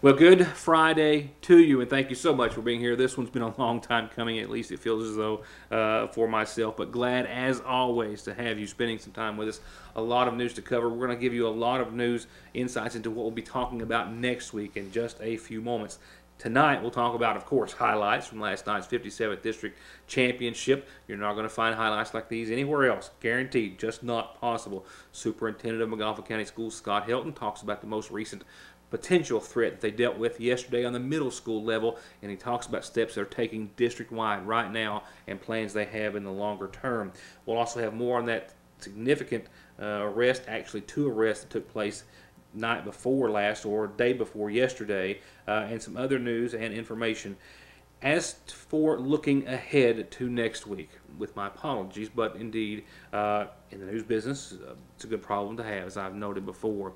Well, good Friday to you, and thank you so much for being here. This one's been a long time coming, at least it feels as though for myself, but glad as always to have you spending some time with us. A lot of news to cover. We're going to give you a lot of news, insights into what we'll be talking about next week in just a few moments. Tonight, we'll talk about, of course, highlights from last night's 57th District Championship. You're not going to find highlights like these anywhere else. Guaranteed. Just not possible. Superintendent of McGoffin County Schools, Scott Helton, talks about the most recent potential threat that they dealt with yesterday on the middle school level, and he talks about steps they're taking district-wide right now and plans they have in the longer term. We'll also have more on that significant arrest, actually 2 arrests that took place night before last or day before yesterday, and some other news and information. As for looking ahead to next week, with my apologies, but indeed, in the news business, it's a good problem to have, as I've noted before.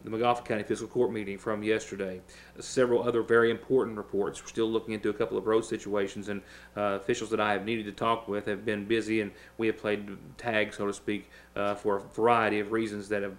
The McGoffin County Fiscal Court meeting from yesterday, several other very important reports. We're still looking into a couple of road situations, and officials that I have needed to talk with have been busy, and we have played tag, so to speak, for a variety of reasons that are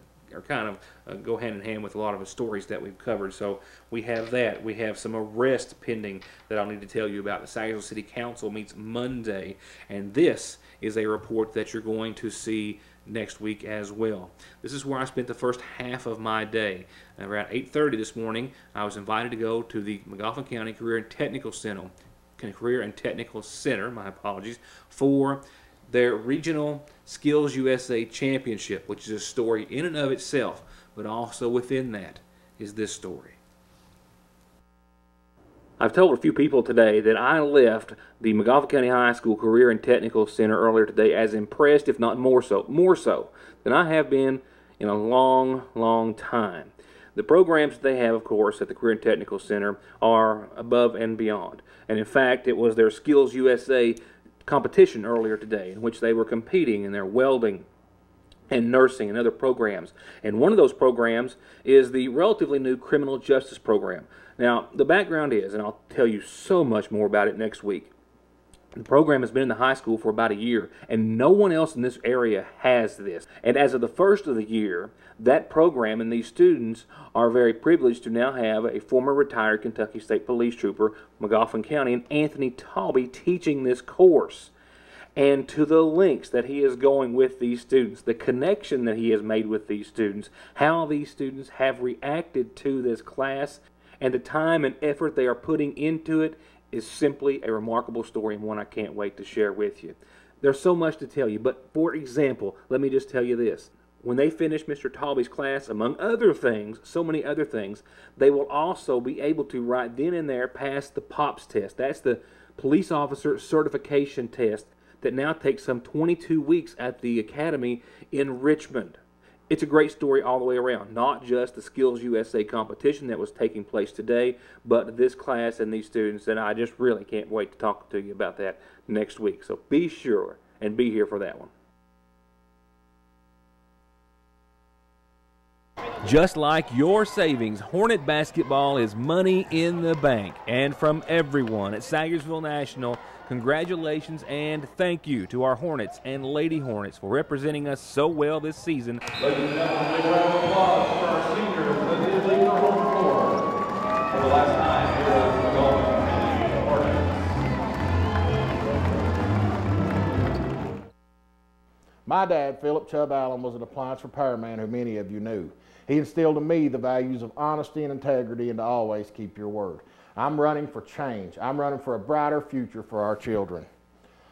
kind of go hand in hand with a lot of the stories that we've covered. So we have that. We have some arrests pending that I'll need to tell you about. The Salyer City Council meets Monday, and this is a report that you're going to see next week as well. This is where I spent the first half of my day. Around 8:30 this morning, I was invited to go to the McGoffin County Career and Technical Center, my apologies, for their Regional Skills USA Championship, which is a story in and of itself, but also within that is this story. I've told a few people today that I left the McGoffin County High School Career and Technical Center earlier today as impressed, if not more so than I have been in a long, long time. The programs that they have, of course, at the Career and Technical Center are above and beyond. And in fact, it was their Skills USA competition earlier today in which they were competing in their welding and nursing and other programs. And one of those programs is the relatively new criminal justice program. Now, the background is, and I'll tell you so much more about it next week, the program has been in the high school for about a year, and no one else in this area has this. And as of the first of the year, that program and these students are very privileged to now have a former retired Kentucky State Police Trooper, McGoffin County, and Anthony Talby teaching this course. And to the lengths that he is going with these students, the connection that he has made with these students, how these students have reacted to this class, and the time and effort they are putting into it is simply a remarkable story, and one I can't wait to share with you. There's so much to tell you, but for example, let me just tell you this. When they finish Mr. Talby's class, among other things, so many other things, they will also be able to right then and there pass the POPS test. That's the Police Officer Certification Test that now takes some 22 weeks at the Academy in Richmond. It's a great story all the way around, not just the Skills USA competition that was taking place today, but this class and these students, and I just really can't wait to talk to you about that next week. So be sure and be here for that one. Just like your savings, Hornet basketball is money in the bank. And from everyone at Salyersville National, congratulations and thank you to our Hornets and Lady Hornets for representing us so well this season. Ladies and gentlemen, big round of applause for our seniors that did leave their home floor for the last time here at the McGoffin Hornets. My dad, Philip Chubb Allen, was an appliance repairman who many of you knew. He instilled in me the values of honesty and integrity and to always keep your word. I'm running for change. I'm running for a brighter future for our children.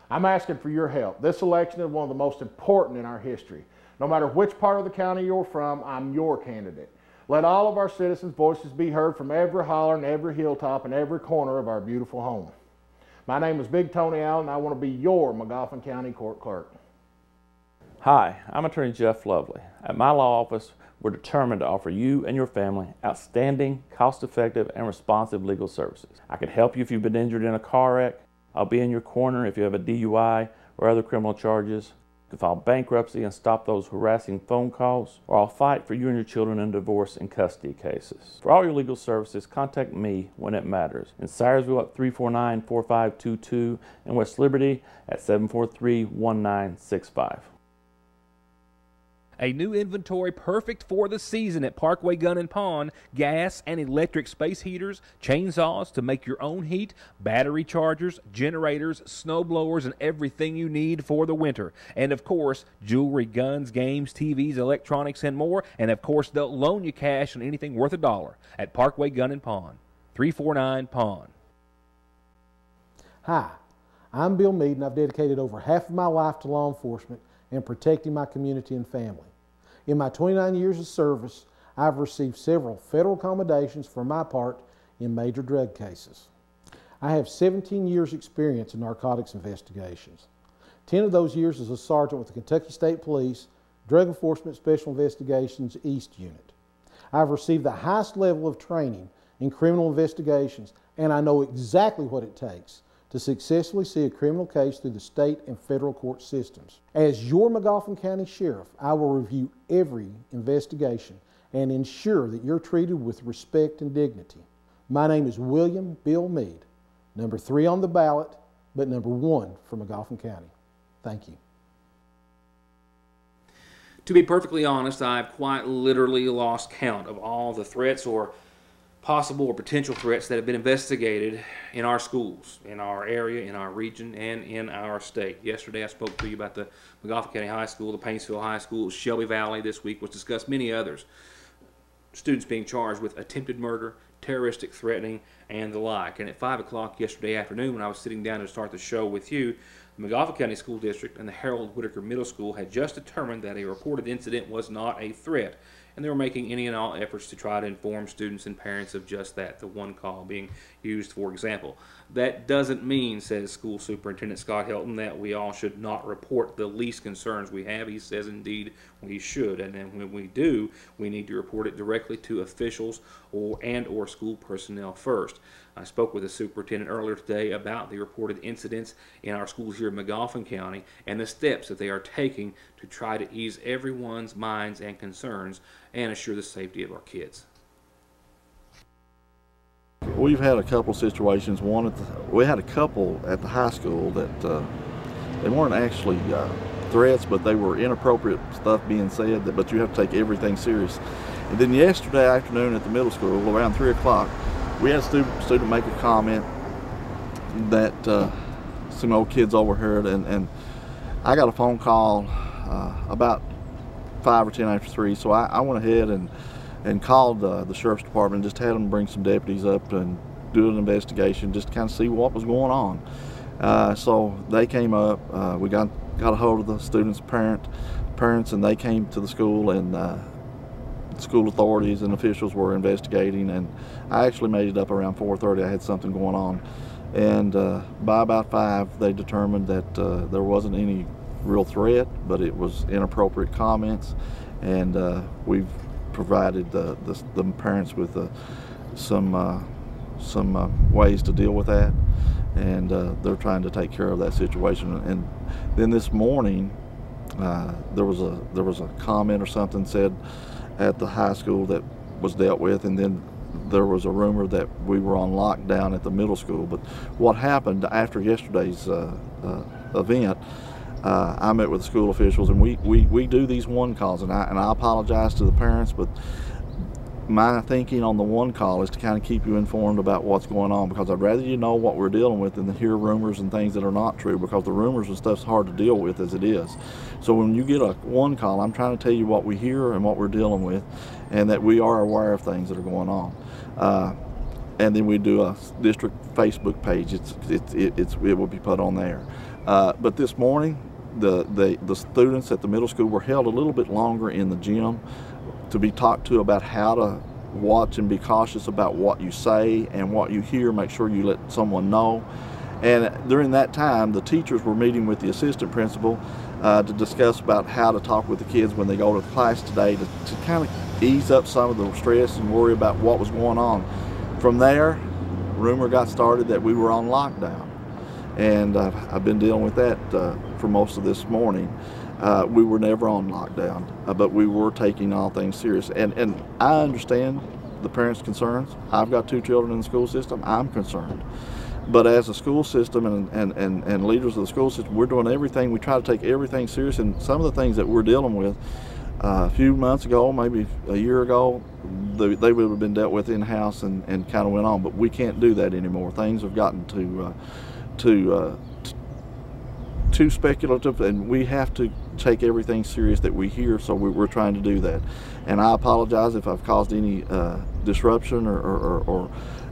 I'm asking for your help. This election is one of the most important in our history. No matter which part of the county you're from, I'm your candidate. Let all of our citizens' voices be heard from every holler and every hilltop and every corner of our beautiful home. My name is Big Tony Allen, and I want to be your McGoffin County Court Clerk. Hi, I'm Attorney Jeff Lovely. At my law office, we're determined to offer you and your family outstanding, cost-effective, and responsive legal services. I can help you if you've been injured in a car wreck. I'll be in your corner if you have a DUI or other criminal charges. To file bankruptcy and stop those harassing phone calls, or I'll fight for you and your children in divorce and custody cases. For all your legal services, contact me when it matters. In Salyersville at 349-4522 and West Liberty at 743-1965. A new inventory perfect for the season at Parkway Gun and Pawn. Gas and electric space heaters, chainsaws to make your own heat, battery chargers, generators, snow blowers, and everything you need for the winter. And of course, jewelry, guns, games, TVs, electronics, and more. And of course, they'll loan you cash on anything worth $1 at Parkway Gun and Pawn. 349 Pawn. Hi, I'm Bill Mead, and I've dedicated over half of my life to law enforcement and protecting my community and family. In my 29 years of service, I've received several federal commendations for my part in major drug cases. I have 17 years experience in narcotics investigations. 10 of those years as a sergeant with the Kentucky State Police Drug Enforcement Special Investigations East Unit. I've received the highest level of training in criminal investigations, and I know exactly what it takes to successfully see a criminal case through the state and federal court systems. As your McGoffin County Sheriff, I will review every investigation and ensure that you're treated with respect and dignity. My name is William Bill Mead, number 3 on the ballot, but number 1 for McGoffin County. Thank you. To be perfectly honest, I've quite literally lost count of all the threats or possible or potential threats that have been investigated in our schools, in our area, in our region, and in our state. Yesterday I spoke to you about the McGoffin County High School, the Paintsville High School, Shelby Valley. This week was discussed many others. Students being charged with attempted murder, terroristic threatening, and the like. And at 5 o'clock yesterday afternoon, when I was sitting down to start the show with you, the McGoffin County School District and the Harold Whitaker Middle School had just determined that a reported incident was not a threat, and they were making any and all efforts to try to inform students and parents of just that, the one call being used for example. That doesn't mean, says School Superintendent Scott Helton, that we all should not report the least concerns we have. He says indeed we should, and then when we do, we need to report it directly to officials or school personnel first. I spoke with the superintendent earlier today about the reported incidents in our schools here in McGoffin County and the steps that they are taking to try to ease everyone's minds and concerns and assure the safety of our kids. We've had a couple situations. We had a couple at the high school that they weren't actually threats, but they were inappropriate stuff being said. But you have to take everything serious. And then yesterday afternoon at the middle school, around 3 o'clock, we had a student make a comment that some old kids overheard, and I got a phone call about 5 or 10 after 3. So I went ahead and called the sheriff's department, just had them bring some deputies up and do an investigation, just to kind of see what was going on. So they came up, we got a hold of the students' parents, and they came to the school, and school authorities and officials were investigating, and I actually made it up around 4:30. I had something going on, and by about 5 they determined that there wasn't any real threat, but it was inappropriate comments, and we've provided the parents with some ways to deal with that, and they're trying to take care of that situation. And then this morning there was a comment or something said at the high school that was dealt with, and then there was a rumor that we were on lockdown at the middle school. But what happened after yesterday's event, I met with the school officials, and we do these one calls, and I apologize to the parents, but my thinking on the one call is to kind of keep you informed about what's going on, because I'd rather you know what we're dealing with than to hear rumors and things that are not true, because the rumors and stuff's hard to deal with as it is. So when you get a one call, I'm trying to tell you what we hear and what we're dealing with, and that we are aware of things that are going on. And then we do a district Facebook page. It will be put on there. But this morning, the students at the middle school were held a little bit longer in the gym to be talked to about how to watch and be cautious about what you say and what you hear. Make sure you let someone know. And during that time, the teachers were meeting with the assistant principal to discuss about how to talk with the kids when they go to class today, to kind of ease up some of the stress and worry about what was going on. From there, rumor got started that we were on lockdown, and I've been dealing with that for most of this morning. We were never on lockdown, but we were taking all things serious. And I understand the parents' concerns. I've got 2 children in the school system. I'm concerned. But as a school system and leaders of the school system, we're doing everything. We try to take everything serious, and some of the things that we're dealing with, A few months ago, maybe a year ago, they would have been dealt with in-house and kind of went on, but we can't do that anymore. Things have gotten too speculative, and we have to take everything serious that we hear, so we're trying to do that. And I apologize if I've caused any disruption or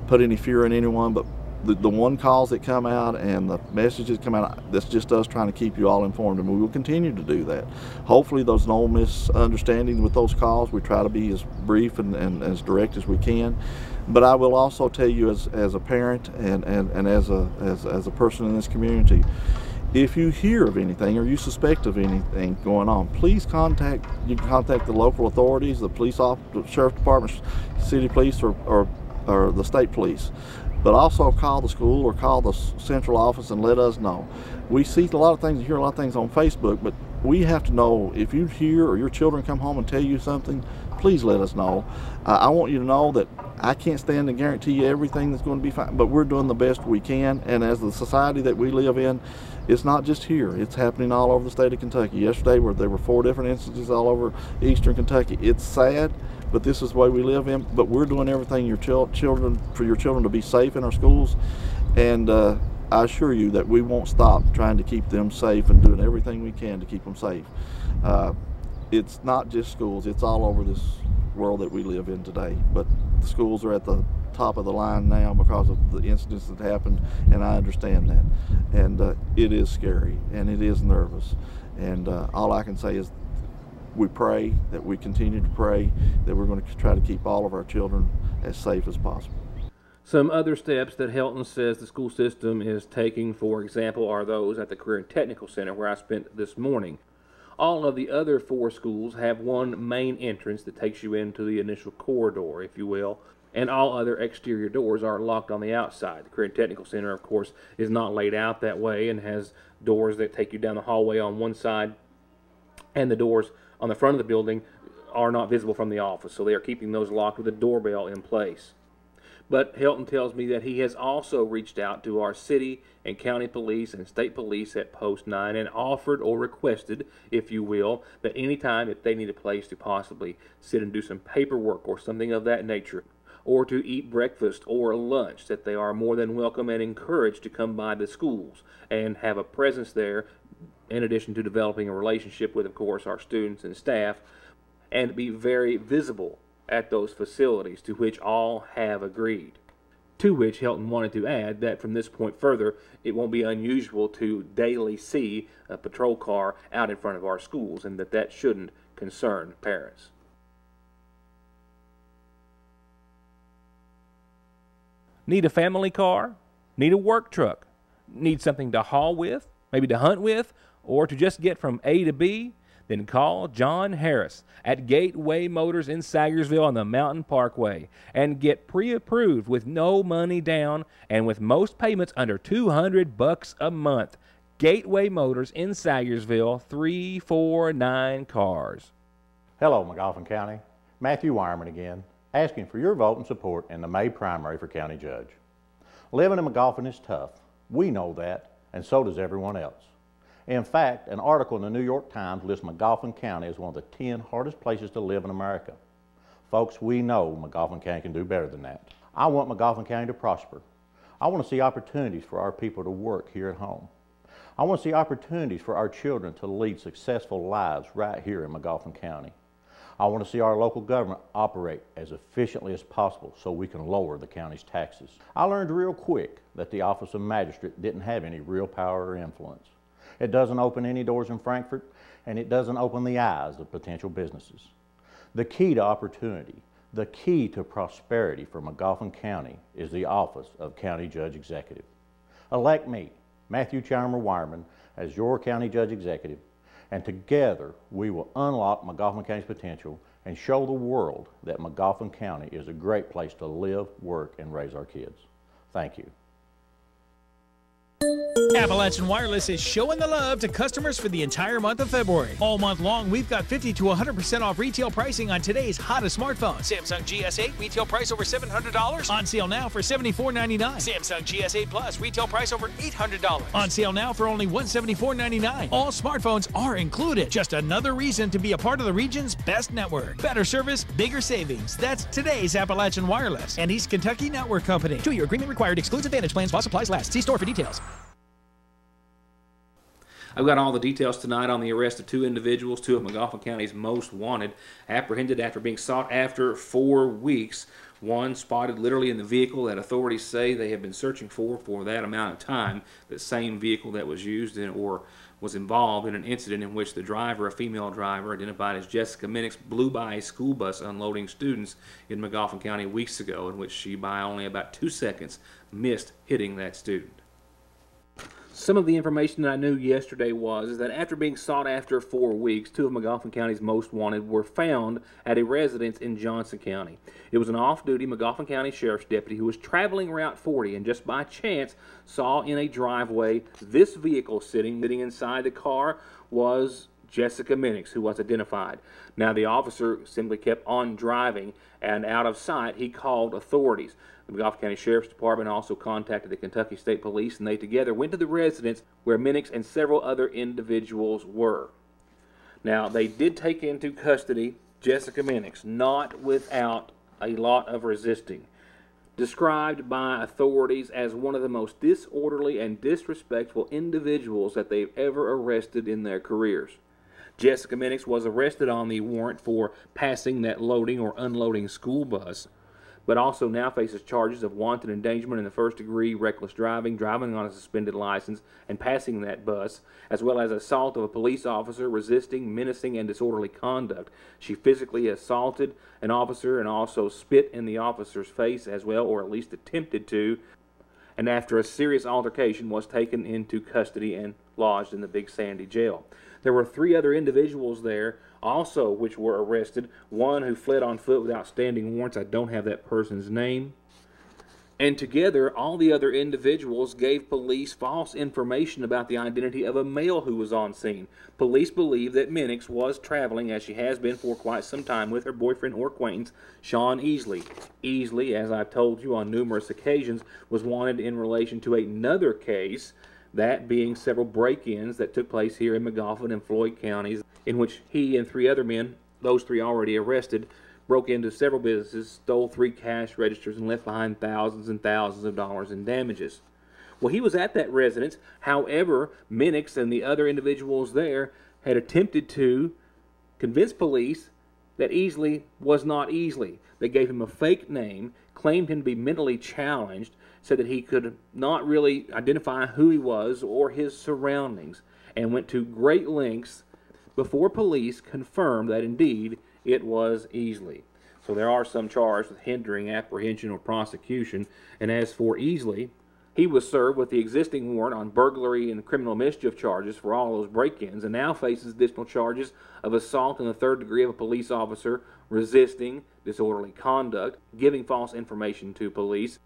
put any fear in anyone, but the one calls that come out and the messages come out, that's just us trying to keep you all informed, and we will continue to do that. Hopefully there's no misunderstanding with those calls. We try to be as brief and as direct as we can. But I will also tell you, as a parent and as a person in this community, if you hear of anything or you suspect of anything going on, please contact the local authorities, the police office, the sheriff department, city police, or the state police. But also call the school or call the central office and let us know. We see a lot of things, hear a lot of things on Facebook, but we have to know if you hear or your children come home and tell you something, please let us know. I want you to know that I can't stand to guarantee you everything that's going to be fine, but we're doing the best we can. And as the society that we live in, it's not just here. It's happening all over the state of Kentucky. Yesterday, there were 4 different instances all over eastern Kentucky. It's sad, but this is the way we live in. But we're doing everything for your children to be safe in our schools. And I assure you that we won't stop trying to keep them safe and doing everything we can to keep them safe. It's not just schools. It's all over this world that we live in today. But the schools are at the top of the line now because of the incidents that happened, and I understand that. And it is scary, and it is nervous. And all I can say is we pray, that we continue to pray, that we're going to try to keep all of our children as safe as possible. Some other steps that Helton says the school system is taking, for example, are those at the Career and Technical Center where I spent this morning. All of the other 4 schools have one main entrance that takes you into the initial corridor, if you will, and all other exterior doors are locked on the outside. The Career and Technical Center, of course, is not laid out that way and has doors that take you down the hallway on one side, and the doors on the front of the building are not visible from the office, so they are keeping those locked with a doorbell in place. But Helton tells me that he has also reached out to our city and county police and state police at Post 9 and offered or requested, if you will, that anytime if they need a place to possibly sit and do some paperwork or something of that nature, or to eat breakfast or lunch, that they are more than welcome and encouraged to come by the schools and have a presence there, in addition to developing a relationship with, of course, our students and staff, and be very visible at those facilities, to which all have agreed. To which Helton wanted to add that from this point further, it won't be unusual to daily see a patrol car out in front of our schools, and that shouldn't concern parents. Need a family car? Need a work truck? Need something to haul with? Maybe to hunt with? Or to just get from A to B? Then call John Harris at Gateway Motors in Salyersville on the Mountain Parkway and get pre-approved with no money down and with most payments under $200 a month. Gateway Motors in Salyersville, 349 cars. Hello, McGoffin County. Matthew Wireman again, asking for your vote and support in the May primary for county judge. Living in McGoffin is tough. We know that, and so does everyone else. In fact, an article in the New York Times lists McGoffin County as one of the 10 hardest places to live in America. Folks, we know McGoffin County can do better than that. I want McGoffin County to prosper. I want to see opportunities for our people to work here at home. I want to see opportunities for our children to lead successful lives right here in McGoffin County. I want to see our local government operate as efficiently as possible so we can lower the county's taxes. I learned real quick that the office of magistrate didn't have any real power or influence. It doesn't open any doors in Frankfort, and it doesn't open the eyes of potential businesses. The key to opportunity, the key to prosperity for McGoffin County is the office of County Judge Executive. Elect me, Matthew Charmer Wireman, as your County Judge Executive, and together we will unlock McGoffin County's potential and show the world that McGoffin County is a great place to live, work, and raise our kids. Thank you. Appalachian Wireless is showing the love to customers for the entire month of February. All month long, we've got 50 to 100% off retail pricing on today's hottest smartphones. Samsung GS8 retail price over $700. On sale now for $74.99. Samsung GS8 Plus retail price over $800. On sale now for only $174.99. All smartphones are included. Just another reason to be a part of the region's best network. Better service, bigger savings. That's today's Appalachian Wireless and East Kentucky Network Company. 2-year agreement required. Excludes Advantage plans while supplies last. See store for details. I've got all the details tonight on the arrest of 2 individuals, 2 of McGoffin County's most wanted, apprehended after being sought after 4 weeks. One spotted literally in the vehicle that authorities say they have been searching for that amount of time, the same vehicle that was used in or was involved in an incident in which the driver, a female driver, identified as Jessica Minix, blew by a school bus unloading students in McGoffin County weeks ago, in which she, by only about 2 seconds, missed hitting that student. Some of the information that I knew yesterday was that after being sought after 4 weeks, 2 of McGoffin County's most wanted were found at a residence in Johnson County. It was an off-duty McGoffin County Sheriff's deputy who was traveling Route 40 and just by chance saw in a driveway this vehicle sitting inside the car was Jessica Minix, who was identified. Now the officer simply kept on driving, and out of sight he called authorities. The McGoffin County Sheriff's Department also contacted the Kentucky State Police, and they together went to the residence where Minix and several other individuals were. Now, they did take into custody Jessica Minix, not without a lot of resisting. Described by authorities as one of the most disorderly and disrespectful individuals that they've ever arrested in their careers. Jessica Minix was arrested on the warrant for passing that loading or unloading school bus, but also now faces charges of wanton endangerment in the first degree, reckless driving, driving on a suspended license, and passing that bus, as well as assault of a police officer, resisting, menacing, and disorderly conduct. She physically assaulted an officer and also spit in the officer's face as well, or at least attempted to, and after a serious altercation was taken into custody and lodged in the Big Sandy jail. There were 3 other individuals there also which were arrested. One who fled on foot without standing warrants. I don't have that person's name. And together, all the other individuals gave police false information about the identity of a male who was on scene. Police believe that Minix was traveling, as she has been for quite some time, with her boyfriend or acquaintance, Sean Easley. Easley, as I've told you on numerous occasions, was wanted in relation to another case, that being several break-ins that took place here in McGoffin and Floyd counties, in which he and 3 other men, those 3 already arrested, broke into several businesses, stole 3 cash registers, and left behind thousands and thousands of dollars in damages. Well, he was at that residence. However, Minix and the other individuals there had attempted to convince police that Easley was not Easley. They gave him a fake name, claimed him to be mentally challenged, said that he could not really identify who he was or his surroundings, and went to great lengths before police confirmed that indeed it was Easley. So there are some charged with hindering apprehension or prosecution. And as for Easley, he was served with the existing warrant on burglary and criminal mischief charges for all those break-ins, and now faces additional charges of assault in the 3rd degree of a police officer, resisting, disorderly conduct, giving false information to police,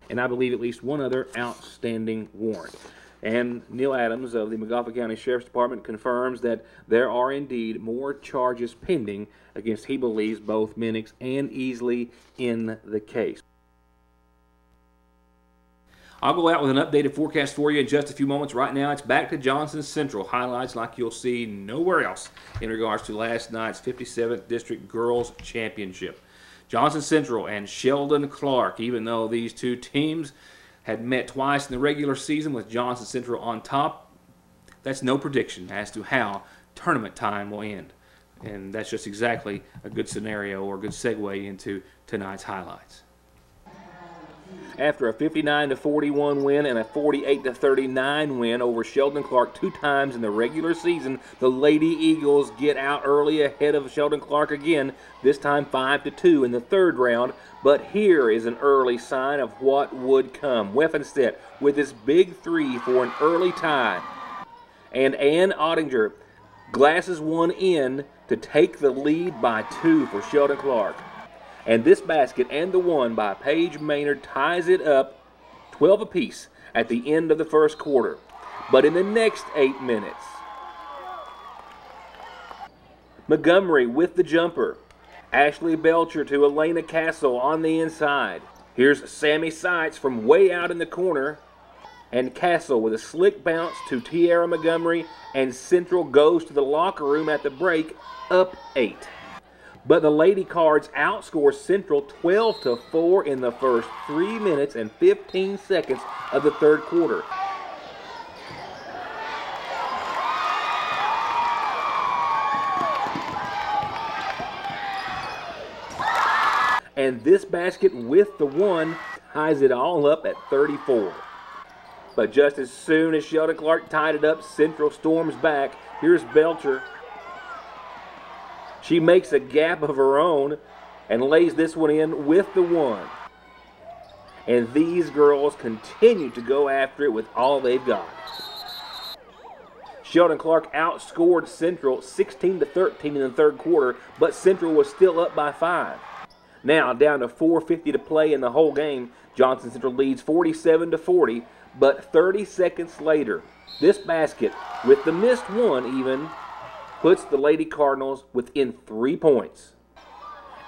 and I believe at least one other outstanding warrant. And Neil Adams of the McGoffin County Sheriff's Department confirms that there are indeed more charges pending against, he believes, both Minix and Easley in the case. I'll go out with an updated forecast for you in just a few moments. Right now, it's back to Johnson Central. Highlights like you'll see nowhere else in regards to last night's 57th District Girls Championship. Johnson Central and Sheldon Clark, even though these 2 teams had met twice in the regular season with Johnson Central on top, that's no prediction as to how tournament time will end. And that's just exactly a good scenario or a good segue into tonight's highlights. After a 59-41 win and a 48-39 win over Sheldon Clark 2 times in the regular season, the Lady Eagles get out early ahead of Sheldon Clark again, this time 5-2 in the 3rd round. But here is an early sign of what would come. Weffenstedt with his big 3 for an early tie. And Ann Ottinger glasses one in to take the lead by 2 for Sheldon Clark. And this basket and the one by Paige Maynard ties it up 12 apiece at the end of the first quarter. But in the next 8 minutes, Montgomery with the jumper. Ashley Belcher to Elena Castle on the inside. Here's Sammy Seitz from way out in the corner. And Castle with a slick bounce to Tiara Montgomery, and Central goes to the locker room at the break, up 8. But the Lady Cards outscore Central 12-4 in the first 3 minutes and 15 seconds of the third quarter. And this basket with the one ties it all up at 34. But just as soon as Sheldon Clark tied it up, Central storms back. Here's Belcher. She makes a gap of her own and lays this one in with the one. And these girls continue to go after it with all they've got. Sheldon Clark outscored Central 16-13 in the third quarter, but Central was still up by 5. Now down to 4:50 to play in the whole game. Johnson Central leads 47-40, but 30 seconds later, this basket, with the missed one even, puts the Lady Cardinals within 3 points.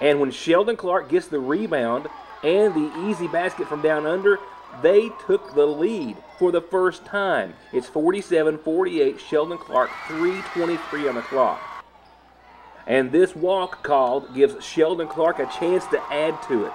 And when Sheldon Clark gets the rebound and the easy basket from down under, they took the lead for the first time. It's 47-48, Sheldon Clark, 3:23 on the clock. And this walk called gives Sheldon Clark a chance to add to it.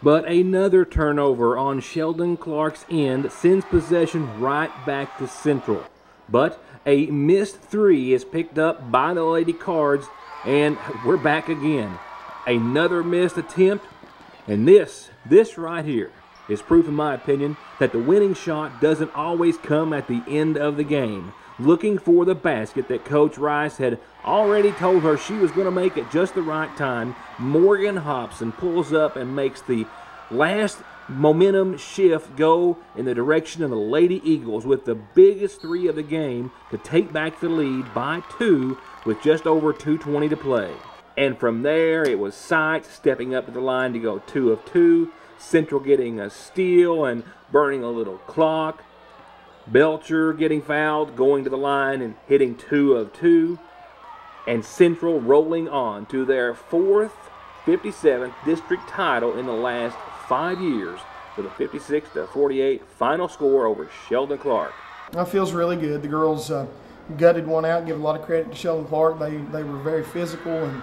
But another turnover on Sheldon Clark's end sends possession right back to Central. But a missed three is picked up by the Lady Cards, and we're back again. Another missed attempt, and this right here is proof, in my opinion, that the winning shot doesn't always come at the end of the game. Looking for the basket that Coach Rice had already told her she was going to make at just the right time, Morgan Hobson pulls up and makes the last momentum shift go in the direction of the Lady Eagles with the biggest three of the game to take back the lead by 2 with just over 2:20 to play. And from there, it was Seitz stepping up to the line to go 2 of 2, Central getting a steal and burning a little clock, Belcher getting fouled, going to the line and hitting 2 of 2, and Central rolling on to their 4th 57th district title in the last 5 years with a 56-48 final score over Sheldon Clark. It feels really good. The girls gutted one out. Give a lot of credit to Sheldon Clark. They were very physical and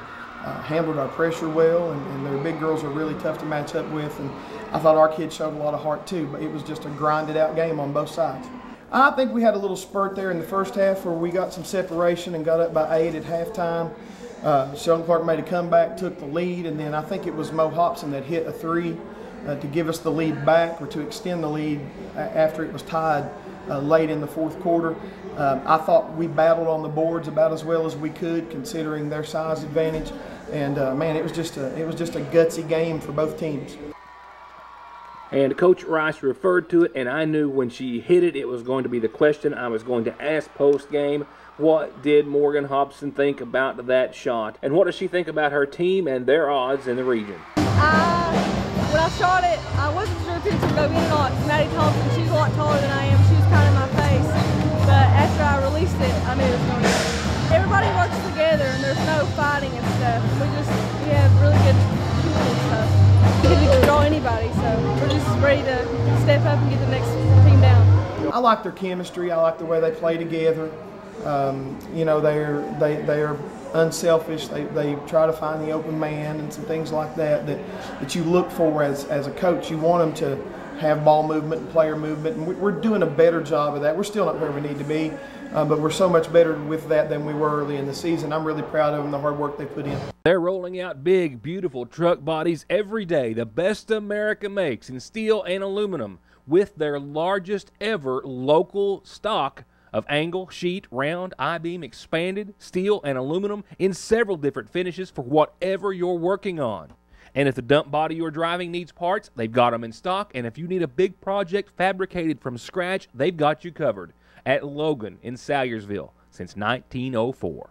handled our pressure well, and their big girls are really tough to match up with. And I thought our kids showed a lot of heart too, but it was just a grinded out game on both sides. I think we had a little spurt there in the first half where we got some separation and got up by 8 at halftime. Sheldon Clark made a comeback, took the lead, and then I think it was Mo Hobson that hit a 3 to give us the lead back, or to extend the lead after it was tied late in the fourth quarter. I thought we battled on the boards about as well as we could, considering their size advantage. And man, it was just a gutsy game for both teams. And Coach Rice referred to it, and I knew when she hit it, it was going to be the question I was going to ask post-game. What did Morgan Hobson think about that shot? And what does she think about her team and their odds in the region? When I shot it, I wasn't sure if it was going to go in or not. Maddie Thompson, she's a lot taller than I am. She was kind of in my face. But after I released it, I knew it was going to go. Everybody works together, and there's no fighting and stuff. We have really good people and stuff. We can draw anybody, so we're just ready to step up and get the next team down. I like their chemistry. I like the way they play together. You know, they are unselfish. They try to find the open man and some things like that you look for as a coach. You want them to have ball movement and player movement, and we're doing a better job of that. We're still not where we need to be, but we're so much better with that than we were early in the season. I'm really proud of them, the hard work they put in. They're rolling out big, beautiful truck bodies every day, the best America makes in steel and aluminum, with their largest ever local stock of angle, sheet, round, I-beam, expanded, steel, and aluminum in several different finishes for whatever you're working on. And if the dump body you're driving needs parts, they've got them in stock. And if you need a big project fabricated from scratch, they've got you covered at Logan in Salyersville since 1904.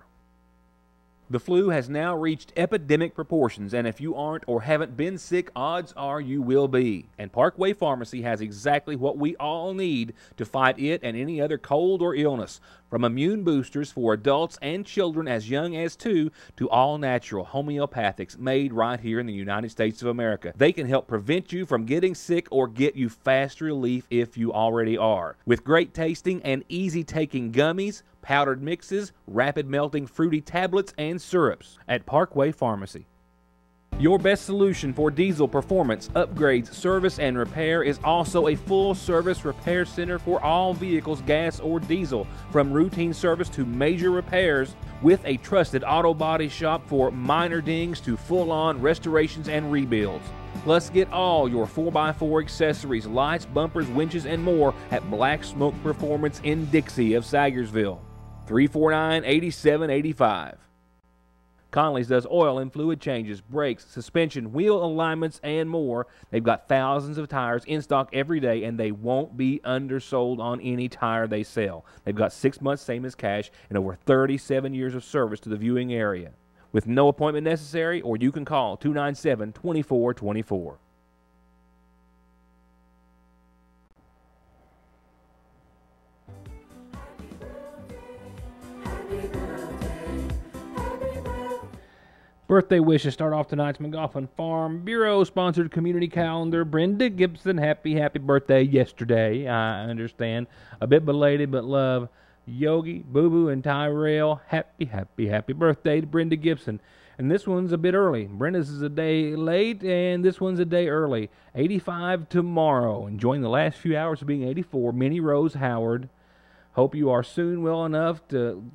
The flu has now reached epidemic proportions, and if you aren't or haven't been sick, odds are you will be. And Parkway Pharmacy has exactly what we all need to fight it and any other cold or illness. From immune boosters for adults and children as young as 2 to all-natural homeopathics made right here in the United States of America. They can help prevent you from getting sick or get you fast relief if you already are. With great tasting and easy-taking gummies, powdered mixes, rapid melting fruity tablets, and syrups at Parkway Pharmacy. Your best solution for diesel performance, upgrades, service, and repair is also a full-service repair center for all vehicles, gas or diesel, from routine service to major repairs, with a trusted auto body shop for minor dings to full-on restorations and rebuilds. Plus, get all your 4x4 accessories, lights, bumpers, winches, and more at Black Smoke Performance in Dixie of Salyersville. 349-8785. Conley's does oil and fluid changes, brakes, suspension, wheel alignments, and more. They've got thousands of tires in stock every day, and they won't be undersold on any tire they sell. They've got 6 months same as cash and over 37 years of service to the viewing area. With no appointment necessary, or you can call 297-2424. Birthday wishes start off tonight's McGoffin Farm Bureau-sponsored community calendar. Brenda Gibson, happy birthday yesterday, I understand. A bit belated, but love. Yogi, Boo Boo, and Tyrell, happy birthday to Brenda Gibson. And this one's a bit early. Brenda's is a day late, and this one's a day early. 85 tomorrow. Enjoying the last few hours of being 84. Minnie Rose Howard. Hope you are soon well enough to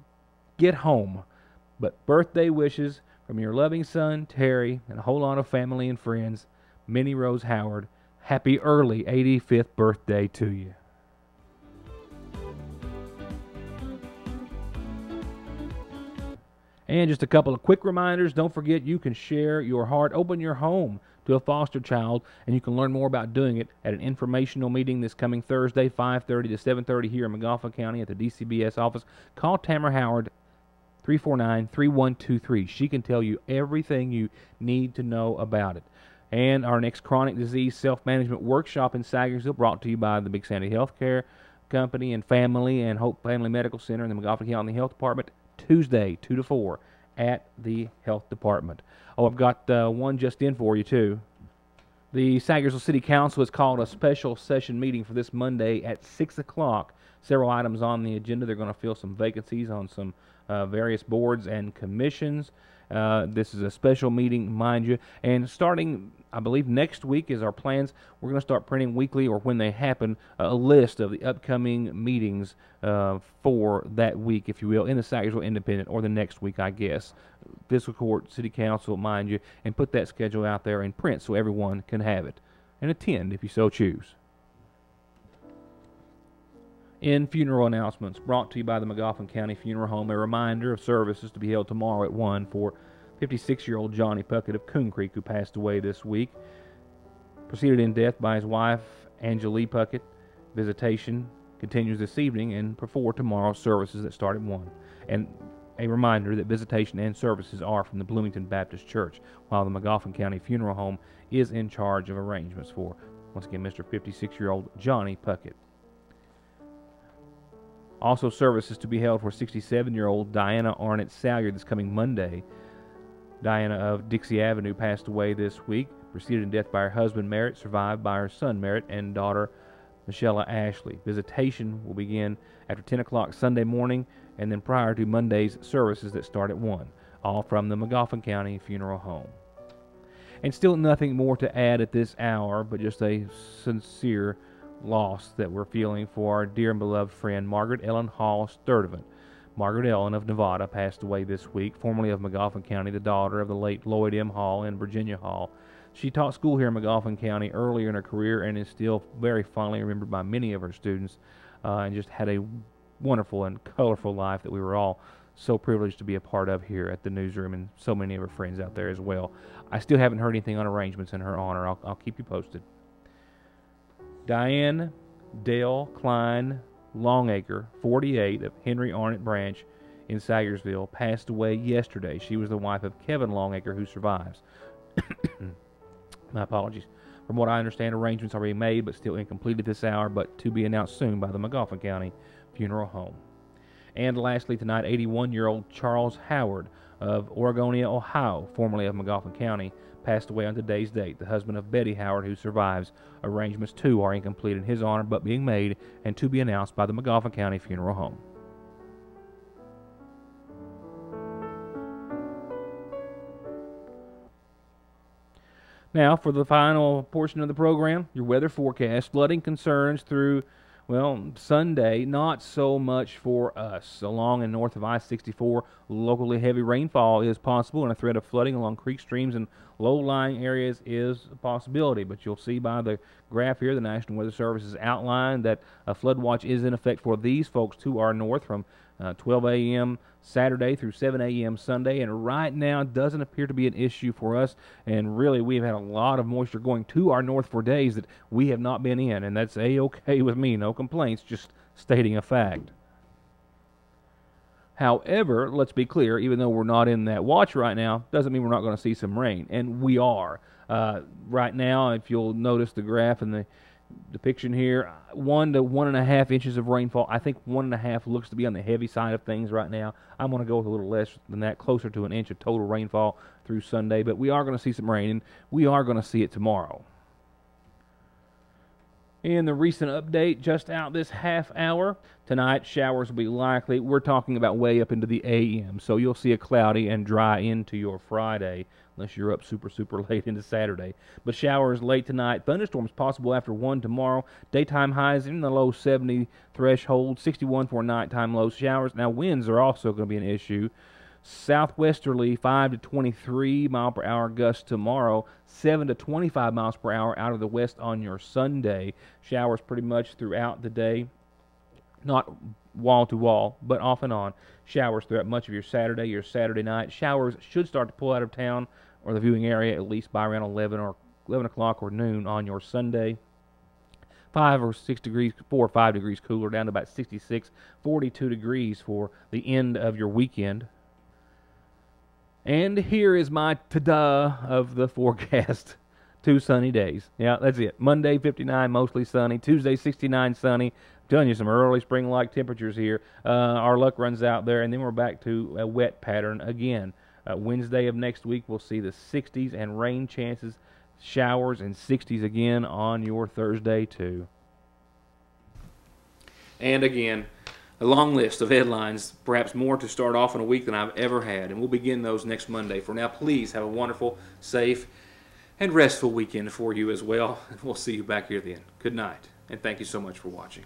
get home. But birthday wishes from your loving son, Terry, and a whole lot of family and friends, Minnie Rose Howard. Happy early 85th birthday to you. And just a couple of quick reminders. Don't forget you can share your heart, open your home to a foster child, and you can learn more about doing it at an informational meeting this coming Thursday, 5:30 to 7:30 here in McGoffin County at the DCBS office. Call Tamara Howard, 349-3123. She can tell you everything you need to know about it. And our next chronic disease self-management workshop in Salyersville, brought to you by the Big Sandy Healthcare Company and Family and Hope Family Medical Center in the McGoffin County Health Department, Tuesday, 2 to 4 at the Health Department. Oh, I've got one just in for you, too. The Salyersville City Council has called a special session meeting for this Monday at 6 o'clock. Several items on the agenda. They're going to fill some vacancies on some various boards and commissions. This is a special meeting, mind you, and starting, I believe, next week is our plans. We're going to start printing weekly, or when they happen, a list of the upcoming meetings for that week, if you will, in the Salyersville Independent, or the next week, I guess. Fiscal Court, City Council, mind you, and put that schedule out there in print so everyone can have it and attend if you so choose. In funeral announcements, brought to you by the McGoffin County Funeral Home, a reminder of services to be held tomorrow at 1 for 56-year-old Johnny Puckett of Coon Creek, who passed away this week. Preceded in death by his wife, Angelie Puckett. Visitation continues this evening and before tomorrow's services that start at 1. And a reminder that visitation and services are from the Bloomington Baptist Church, while the McGoffin County Funeral Home is in charge of arrangements for, once again, Mr. 56-year-old Johnny Puckett. Also, services to be held for 67-year-old Diana Arnett Salyer this coming Monday. Diana of Dixie Avenue passed away this week, preceded in death by her husband Merritt, survived by her son Merritt and daughter Michelle Ashley. Visitation will begin after 10 o'clock Sunday morning and then prior to Monday's services that start at 1, all from the McGoffin County Funeral Home. And still nothing more to add at this hour, but just a sincere loss that we're feeling for our dear and beloved friend Margaret Ellen Hall Sturdivant. Margaret Ellen of Nevada passed away this week, formerly of McGoffin County, the daughter of the late Lloyd M. Hall and Virginia Hall. She taught school here in McGoffin County earlier in her career and is still very fondly remembered by many of her students, and just had a wonderful and colorful life that we were all so privileged to be a part of here at the newsroom, and so many of her friends out there as well. I still haven't heard anything on arrangements in her honor. I'll keep you posted. Diane Dale Klein Longacre, 48, of Henry Arnett Branch in Salyersville, passed away yesterday. She was the wife of Kevin Longacre, who survives. My apologies. From what I understand, arrangements are being made, but still incomplete at this hour, but to be announced soon by the McGoffin County Funeral Home. And lastly tonight, 81-year-old Charles Howard of Oregonia, Ohio, formerly of McGoffin County, passed away on today's date, the husband of Betty Howard, who survives. Arrangements, too, are incomplete in his honor, but being made and to be announced by the McGoffin County Funeral Home. Now, for the final portion of the program, your weather forecast. Flooding concerns through, well, Sunday, not so much for us. Along and north of I-64, locally heavy rainfall is possible, and a threat of flooding along creek streams and low-lying areas is a possibility. But you'll see by the graph here, the National Weather Service has outlined that a flood watch is in effect for these folks to our north from 12 a.m. Saturday through 7 a.m. Sunday, and right now it doesn't appear to be an issue for us, and really we've had a lot of moisture going to our north for days that we have not been in, and that's A-okay with me, no complaints, just stating a fact. However, let's be clear, even though we're not in that watch right now, doesn't mean we're not going to see some rain, and we are. Right now, if you'll notice the graph and the depiction here, 1 to 1.5 inches of rainfall. I think 1.5 looks to be on the heavy side of things right now. I'm going to go with a little less than that, closer to an inch of total rainfall through Sunday, but we are going to see some rain, and we are going to see it tomorrow. In the recent update, just out this half hour, tonight showers will be likely. We're talking about way up into the AM, so you'll see a cloudy and dry into your Friday, unless you're up super late into Saturday. But showers late tonight, thunderstorms possible after 1 tomorrow. Daytime highs in the low 70 threshold, 61 for nighttime low showers. Now winds are also going to be an issue. Southwesterly 5 to 23 mile per hour gusts tomorrow, 7 to 25 miles per hour out of the west on your Sunday. Showers pretty much throughout the day, not wall to wall, but off and on. Showers throughout much of your Saturday night. Showers should start to pull out of town or the viewing area at least by around 11 o'clock or noon on your Sunday. 4 or 5 degrees cooler, down to about 66, 42 degrees for the end of your weekend. And here is my ta-da of the forecast. 2 sunny days. Yeah, that's it. Monday, 59, mostly sunny. Tuesday, 69, sunny. I'm telling you, some early spring-like temperatures here. Our luck runs out there, and then we're back to a wet pattern again. Wednesday of next week, we'll see the 60s and rain chances, showers, and 60s again on your Thursday, too. And again, a long list of headlines, perhaps more to start off in a week than I've ever had, and we'll begin those next Monday. For now, please have a wonderful, safe, and restful weekend for you as well. We'll see you back here then. Good night, and thank you so much for watching.